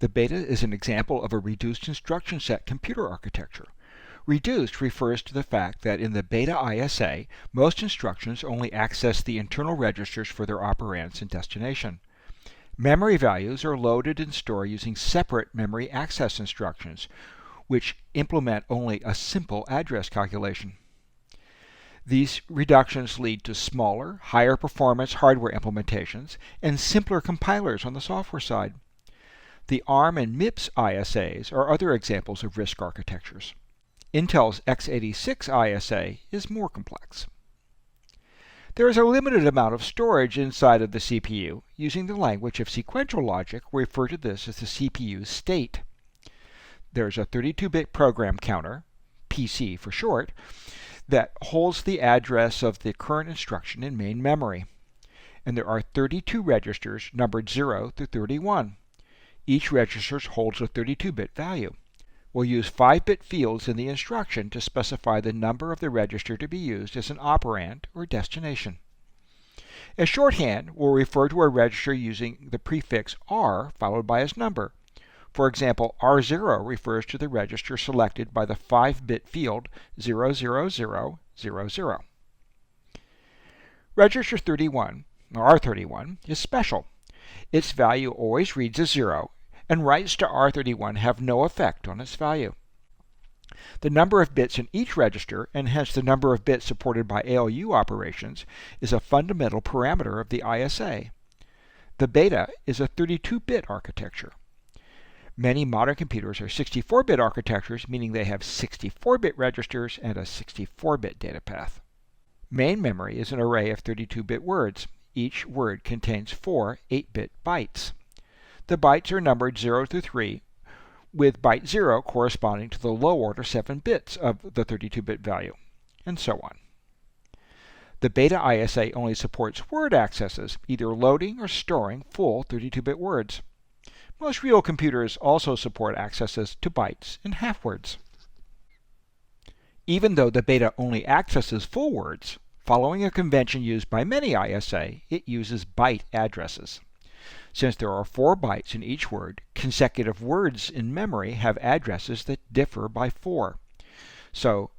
The beta is an example of a reduced instruction set computer architecture. Reduced refers to the fact that in the beta ISA, most instructions only access the internal registers for their operands and destination. Memory values are loaded and stored using separate memory access instructions, which implement only a simple address calculation. These reductions lead to smaller, higher performance hardware implementations and simpler compilers on the software side. The ARM and MIPS ISAs are other examples of RISC architectures. Intel's x86 ISA is more complex. There is a limited amount of storage inside of the CPU. Using the language of sequential logic, we refer to this as the CPU's state. There's a 32-bit program counter, PC for short, that holds the address of the current instruction in main memory. And there are 32 registers numbered 0 through 31. Each register holds a 32-bit value. We'll use 5-bit fields in the instruction to specify the number of the register to be used as an operand or destination. As shorthand, we'll refer to a register using the prefix R followed by its number. For example, R0 refers to the register selected by the 5-bit field 00000. Register 31, or R31, is special. Its value always reads as 0, and writes to R31 have no effect on its value. The number of bits in each register, and hence the number of bits supported by ALU operations, is a fundamental parameter of the ISA. The beta is a 32-bit architecture. Many modern computers are 64-bit architectures, meaning they have 64-bit registers and a 64-bit data path. Main memory is an array of 32-bit words. Each word contains 4 8-bit bytes. The bytes are numbered 0 through 3, with byte 0 corresponding to the low order 7 bits of the 32-bit value, and so on. The beta ISA only supports word accesses, either loading or storing full 32-bit words. Most real computers also support accesses to bytes and half words. Even though the beta only accesses full words, following a convention used by many ISA, it uses byte addresses. Since there are 4 bytes in each word, consecutive words in memory have addresses that differ by 4. So,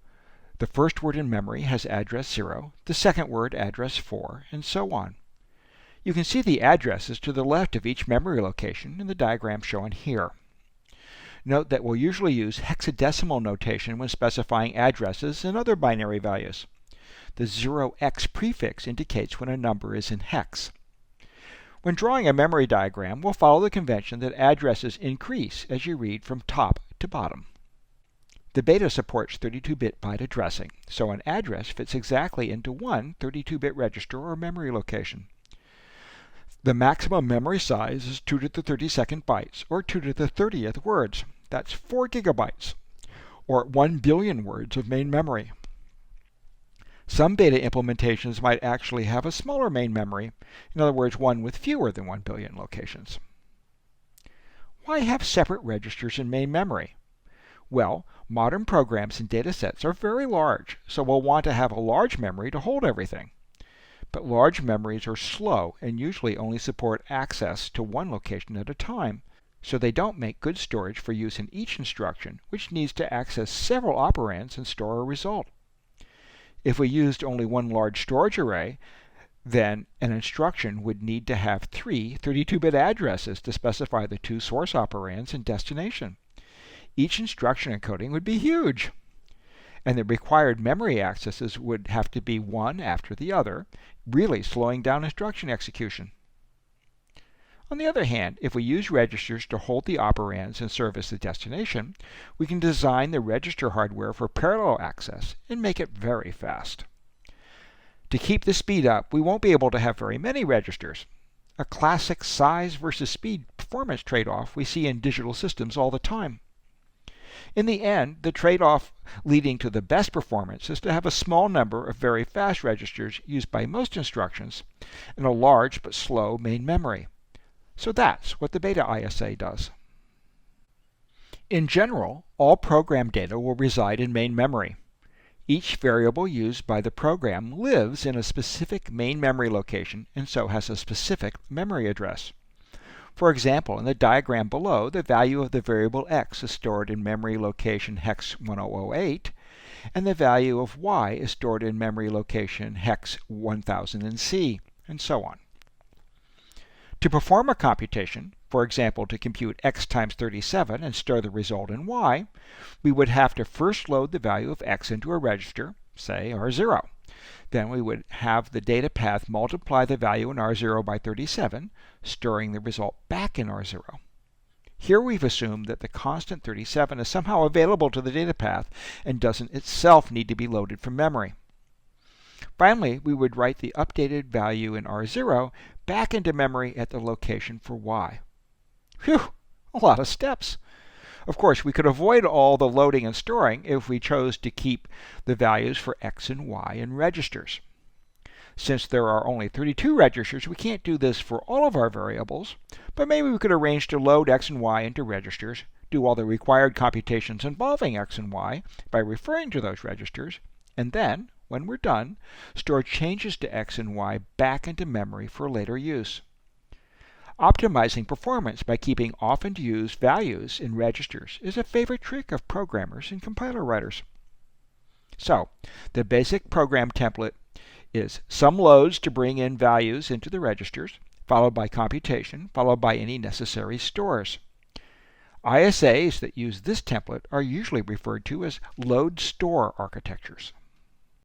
the first word in memory has address 0, the second word address 4, and so on. You can see the addresses to the left of each memory location in the diagram shown here. Note that we'll usually use hexadecimal notation when specifying addresses and other binary values. The 0x prefix indicates when a number is in hex. When drawing a memory diagram, we'll follow the convention that addresses increase as you read from top to bottom. The beta supports 32-bit byte addressing, so an address fits exactly into one 32-bit register or memory location. The maximum memory size is 2 to the 32nd bytes, or 2 to the 30th words. That's 4 gigabytes, or 1 billion words of main memory. Some beta implementations might actually have a smaller main memory, in other words, one with fewer than 1 billion locations. Why have separate registers in main memory? Well, modern programs and data sets are very large, so we'll want to have a large memory to hold everything. But large memories are slow and usually only support access to one location at a time, so they don't make good storage for use in each instruction, which needs to access several operands and store a result. If we used only one large storage array, then an instruction would need to have 3 32-bit addresses to specify the 2 source operands and destination. Each instruction encoding would be huge, and the required memory accesses would have to be one after the other, really slowing down instruction execution. On the other hand, if we use registers to hold the operands and serve as the destination, we can design the register hardware for parallel access and make it very fast. To keep the speed up, we won't be able to have very many registers. A classic size versus speed performance trade-off we see in digital systems all the time. In the end, the trade-off leading to the best performance is to have a small number of very fast registers used by most instructions and a large but slow main memory. So that's what the beta ISA does. In general, all program data will reside in main memory. Each variable used by the program lives in a specific main memory location and so has a specific memory address. For example, in the diagram below, the value of the variable x is stored in memory location hex 1008, and the value of y is stored in memory location hex 1000 in C, and so on. To perform a computation, for example to compute x times 37 and store the result in y, we would have to first load the value of x into a register, say R0. Then we would have the data path multiply the value in R0 by 37, storing the result back in R0. Here we've assumed that the constant 37 is somehow available to the data path and doesn't itself need to be loaded from memory. Finally, we would write the updated value in R0 back into memory at the location for y. Phew, a lot of steps. Of course, we could avoid all the loading and storing if we chose to keep the values for x and y in registers. Since there are only 32 registers, we can't do this for all of our variables, but maybe we could arrange to load x and y into registers, do all the required computations involving x and y by referring to those registers, and then, when we're done, store changes to x and y back into memory for later use. Optimizing performance by keeping often used values in registers is a favorite trick of programmers and compiler writers. So, the basic program template is some loads to bring in values into the registers, followed by computation, followed by any necessary stores. ISAs that use this template are usually referred to as load-store architectures.